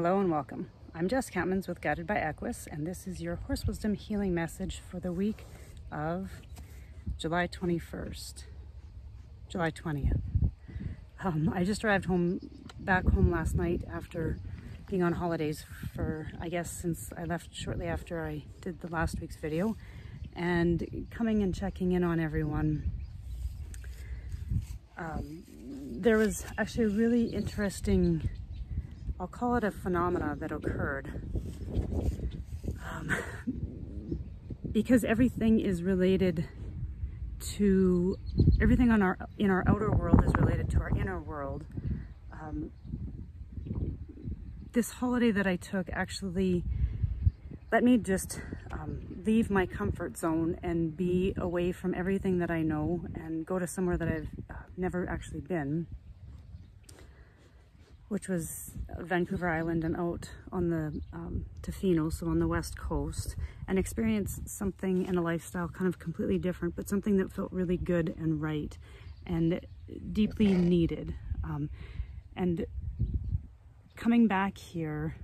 Hello and welcome. I'm Jess Campmans with Guided by Equus, and this is your horse wisdom healing message for the week of July 20th. I just arrived back home last night after being on holidays for, I guess, since I left shortly after I did the last week's video, and coming and checking in on everyone. There was actually a really interesting, I'll call it a phenomena that occurred, because everything is related to, everything in our outer world is related to our inner world. This holiday that I took actually let me just leave my comfort zone and be away from everything that I know and go to somewhere that I've never actually been, which was Vancouver Island and out on the Tofino, so on the west coast, and experience something in a lifestyle kind of completely different, but something that felt really good and right and deeply needed. And coming back here,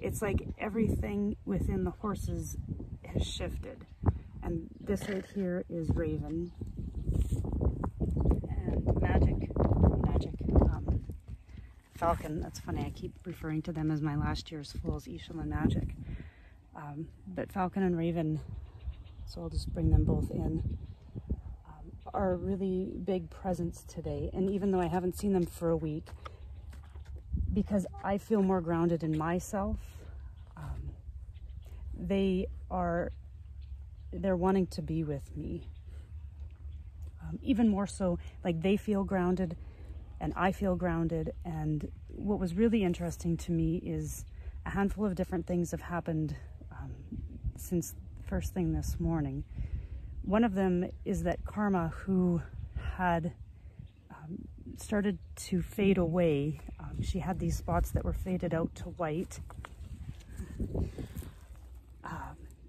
it's like everything within the horses has shifted. And this right here is Raven and Magic. Falcon. That's funny, I keep referring to them as my last year's foals, Ishal and Magic. But Falcon and Raven, so I'll just bring them both in, are a really big presence today. And even though I haven't seen them for a week, because I feel more grounded in myself, they're wanting to be with me. Even more so, like, they feel grounded and I feel grounded. And what was really interesting to me is a handful of different things have happened since first thing this morning. One of them is that Karma, who had started to fade away, she had these spots that were faded out to white.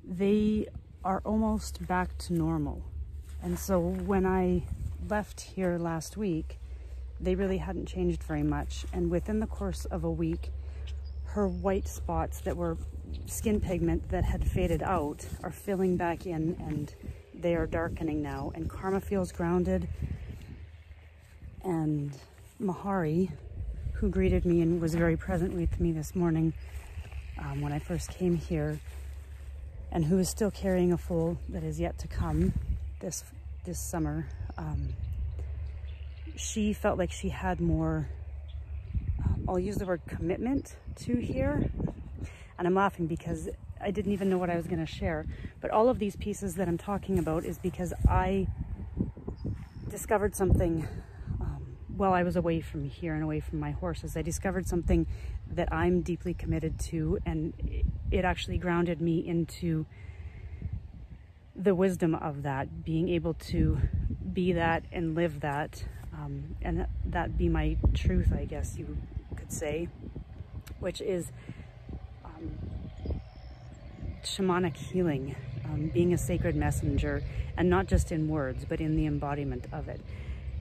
They are almost back to normal. And so when I left here last week, they really hadn't changed very much. And within the course of a week, her white spots that were skin pigment that had faded out are filling back in, and they are darkening now. And Karma feels grounded. And Mahari, who greeted me and was very present with me this morning when I first came here, and who is still carrying a foal that is yet to come this summer, she felt like she had more, I'll use the word commitment to here. And I'm laughing because I didn't even know what I was going to share. But all of these pieces that I'm talking about is because I discovered something while I was away from here and away from my horses. I discovered something that I'm deeply committed to, and it actually grounded me into the wisdom of that, being able to be that and live that, and that be my truth, I guess you could say, which is shamanic healing, being a sacred messenger, and not just in words, but in the embodiment of it.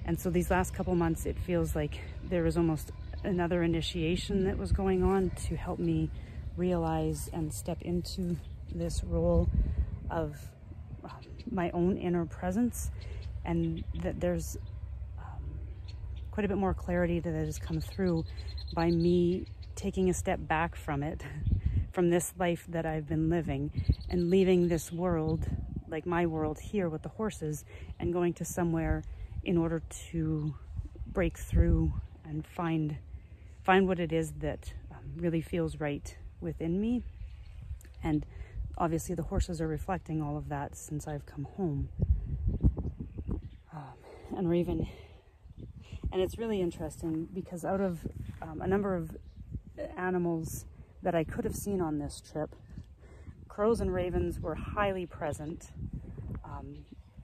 And so these last couple months, it feels like there was almost another initiation that was going on to help me realize and step into this role of my own inner presence, and that there's quite a bit more clarity that has come through by me taking a step back from it, from this life that I've been living, and leaving this world, like my world here with the horses, and going to somewhere in order to break through and find what it is that really feels right within me. And obviously the horses are reflecting all of that since I've come home. And Raven, and it's really interesting because out of a number of animals that I could have seen on this trip, crows and ravens were highly present,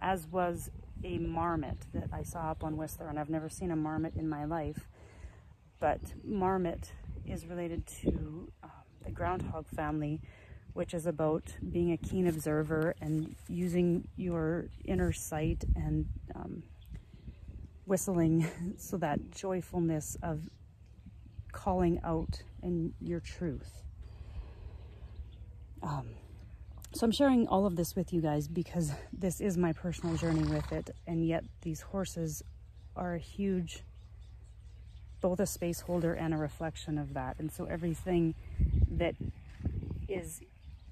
as was a marmot that I saw up on Whistler. And I've never seen a marmot in my life, but marmot is related to the groundhog family, which is about being a keen observer and using your inner sight and whistling, so that joyfulness of calling out in your truth. So I'm sharing all of this with you guys because this is my personal journey with it, and yet these horses are a huge, both a space holder and a reflection of that. And so everything that is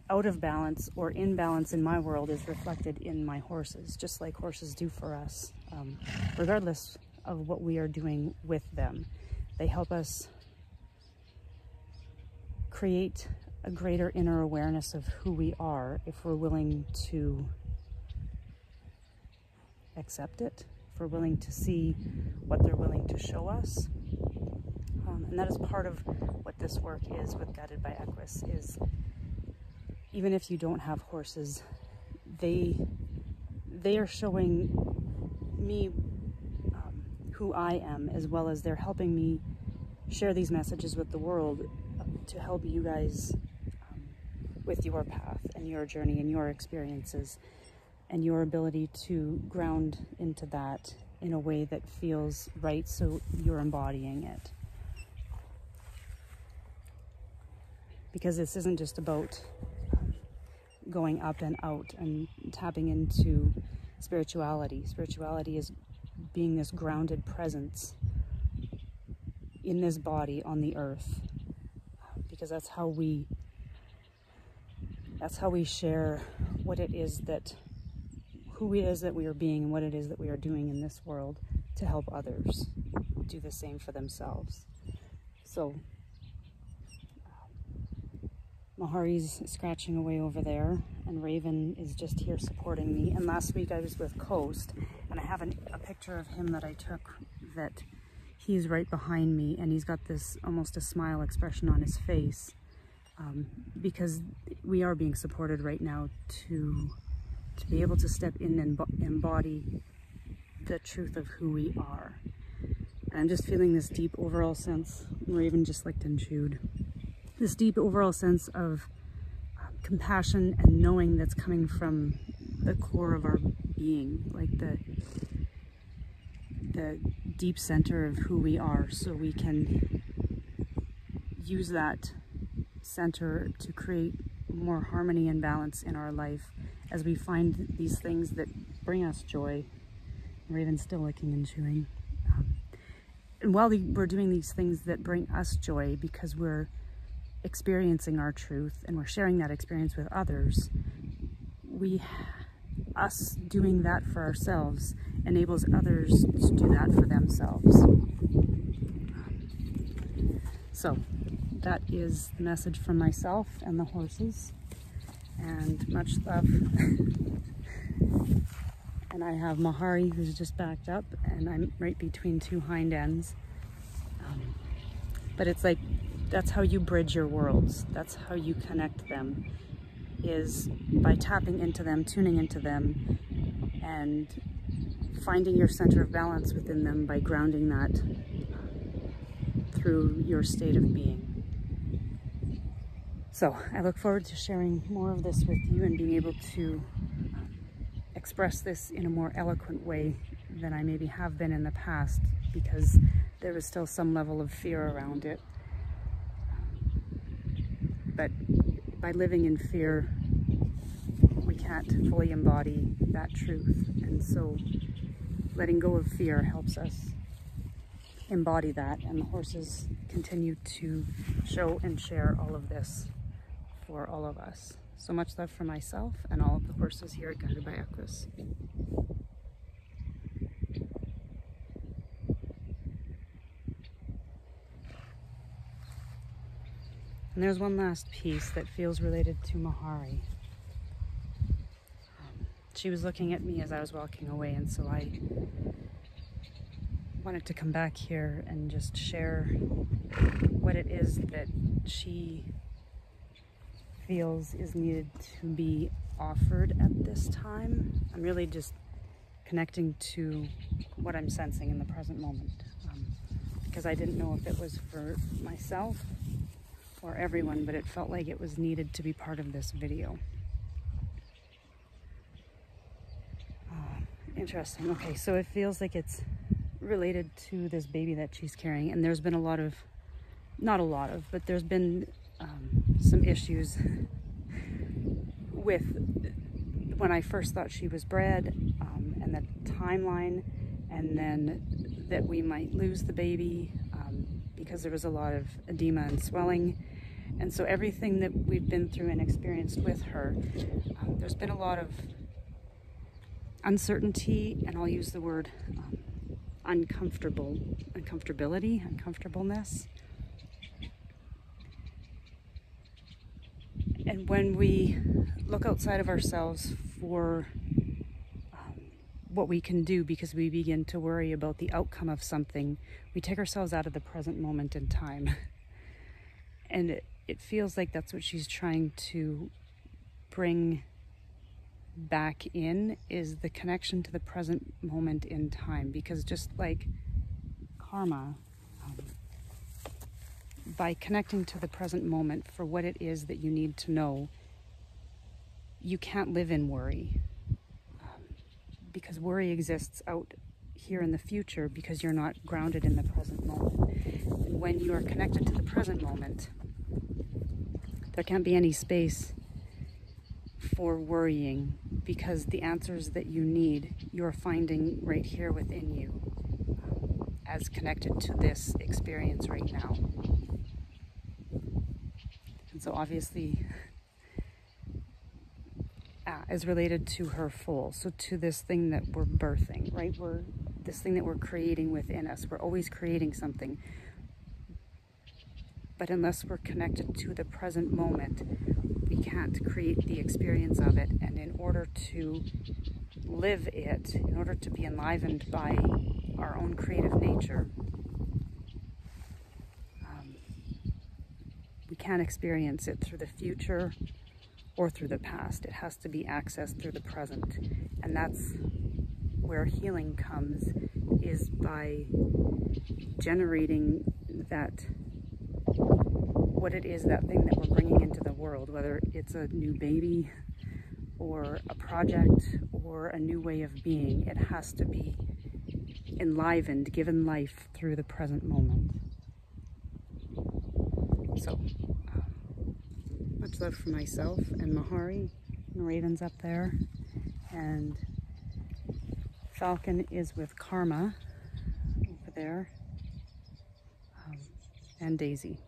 out of balance or in balance in my world is reflected in my horses, just like horses do for us, regardless of what we are doing with them. They help us create a greater inner awareness of who we are if we're willing to accept it, if we're willing to see what they're willing to show us. And that is part of what this work is with Guided by Equus, is even if you don't have horses, they are showing me who I am, as well as they're helping me share these messages with the world to help you guys with your path and your journey and your experiences and your ability to ground into that in a way that feels right, so you're embodying it. Because this isn't just about going up and out and tapping into spirituality. Spirituality is being this grounded presence in this body on the earth, because that's how we share what it is that, who it is that we are being and what it is that we are doing in this world to help others do the same for themselves. So Mahari's scratching away over there, and Raven is just here supporting me. And last week I was with Coast, and I have a picture of him that I took that he's right behind me, and he's got this almost a smile expression on his face, because we are being supported right now to be able to step in and embody the truth of who we are. And I'm just feeling this deep overall sense, Raven just licked and chewed, this deep overall sense of compassion and knowing that's coming from the core of our being, like the deep center of who we are, so we can use that center to create more harmony and balance in our life as we find these things that bring us joy. Raven's still licking and chewing. And while we're doing these things that bring us joy, because we're experiencing our truth and we're sharing that experience with others, us doing that for ourselves enables others to do that for themselves. So that is the message from myself and the horses, and much love. And I have Mahari, who's just backed up, and I'm right between two hind ends. But it's like, that's how you bridge your worlds. That's how you connect them, is by tapping into them, tuning into them, and finding your center of balance within them by grounding that through your state of being. So I look forward to sharing more of this with you and being able to express this in a more eloquent way than I maybe have been in the past, because there was still some level of fear around it. But by living in fear, we can't fully embody that truth. And so letting go of fear helps us embody that, and the horses continue to show and share all of this for all of us. So much love for myself and all of the horses here at Guided by Equus. And there's one last piece that feels related to Mahari. She was looking at me as I was walking away, and so I wanted to come back here and just share what it is that she feels is needed to be offered at this time. I'm really just connecting to what I'm sensing in the present moment, because I didn't know if it was for myself or everyone, but it felt like it was needed to be part of this video. Interesting. Okay, so it feels like it's related to this baby that she's carrying, and there's been a lot of not a lot of, but there's been some issues with when I first thought she was bred, and the timeline, and then that we might lose the baby because there was a lot of edema and swelling. And so everything that we've been through and experienced with her, there's been a lot of uncertainty, and I'll use the word uncomfortableness. And when we look outside of ourselves for what we can do, because we begin to worry about the outcome of something, we take ourselves out of the present moment in time. And it feels like that's what she's trying to bring back in, is the connection to the present moment in time. Because just like karma, by connecting to the present moment for what it is that you need to know, you can't live in worry. Because worry exists out here in the future because you're not grounded in the present moment. And when you are connected to the present moment, there can't be any space for worrying, because the answers that you need, you're finding right here within you, as connected to this experience right now. And so obviously, is related to her foal, so to this thing that we're birthing, right? This thing that we're creating within us. We're always creating something. But unless we're connected to the present moment, we can't create the experience of it. And in order to live it, in order to be enlivened by our own creative nature, we can't experience it through the future or through the past. It has to be accessed through the present. And that's where healing comes, is by generating that, what it is, that thing that we're bringing into the world, whether it's a new baby or a project or a new way of being. It has to be enlivened, given life through the present moment. So, much love for myself and Mahari, and Raven's up there, and Falcon is with Karma over there, and Daisy.